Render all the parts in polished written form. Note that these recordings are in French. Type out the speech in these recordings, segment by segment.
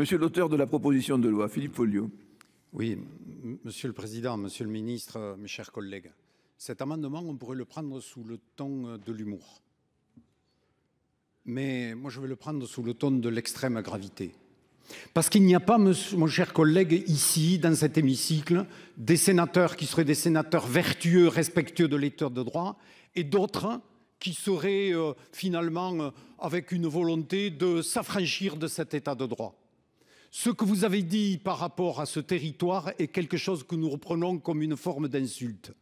Monsieur l'auteur de la proposition de loi, Philippe Folliot. Oui, Monsieur le Président, Monsieur le Ministre, mes chers collègues, cet amendement, on pourrait le prendre sous le ton de l'humour. Mais moi, je vais le prendre sous le ton de l'extrême gravité. Parce qu'il n'y a pas, mon cher collègue, ici, dans cet hémicycle, des sénateurs qui seraient des sénateurs vertueux, respectueux de l'état de droit, et d'autres qui seraient finalement avec une volonté de s'affranchir de cet état de droit. Ce que vous avez dit par rapport à ce territoire est quelque chose que nous reprenons comme une forme d'insulte.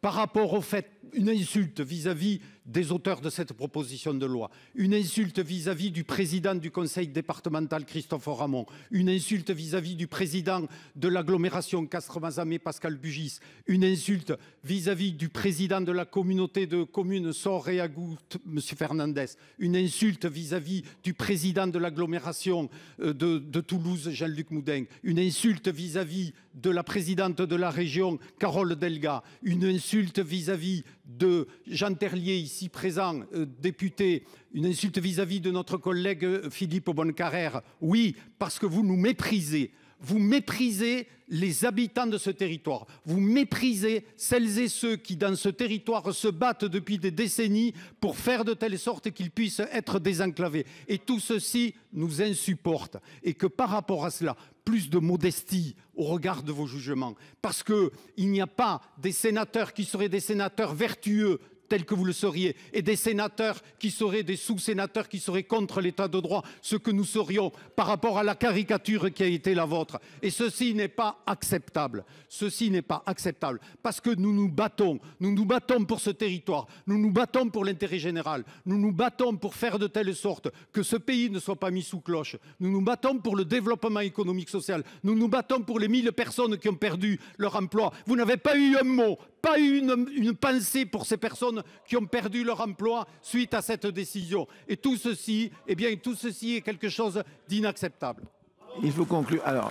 Par rapport au fait, une insulte vis-à-vis des auteurs de cette proposition de loi, une insulte vis-à-vis du président du conseil départemental Christophe Ramon, une insulte vis-à-vis du président de l'agglomération Castres-Mazamet Pascal Bugis, une insulte vis-à-vis du président de la communauté de communes Sort et Agout, M. Fernandez, une insulte vis-à-vis du président de l'agglomération de Toulouse, Jean-Luc Moudin, une insulte vis-à-vis de la présidente de la région, Carole Delga, une insulte vis-à-vis de Jean Terlier, ici présent, député, une insulte vis-à-vis de notre collègue Philippe Bonnecarrère. Oui, parce que vous nous méprisez. Vous méprisez les habitants de ce territoire. Vous méprisez celles et ceux qui, dans ce territoire, se battent depuis des décennies pour faire de telle sorte qu'ils puissent être désenclavés. Et tout ceci nous insupporte. Et que par rapport à cela, plus de modestie au regard de vos jugements. Parce qu'il n'y a pas des sénateurs qui seraient des sénateurs vertueux, tels que vous le seriez, et des sénateurs qui seraient des sous-sénateurs qui seraient contre l'état de droit, ce que nous serions par rapport à la caricature qui a été la vôtre. Et ceci n'est pas acceptable. Ceci n'est pas acceptable. Parce que nous nous battons pour ce territoire, nous nous battons pour l'intérêt général, nous nous battons pour faire de telle sorte que ce pays ne soit pas mis sous cloche, nous nous battons pour le développement économique social, nous nous battons pour les 1000 personnes qui ont perdu leur emploi. Vous n'avez pas eu un mot, pas eu une pensée pour ces personnes qui ont perdu leur emploi suite à cette décision. Et tout ceci, eh bien, tout ceci est quelque chose d'inacceptable. Il faut conclure. Alors.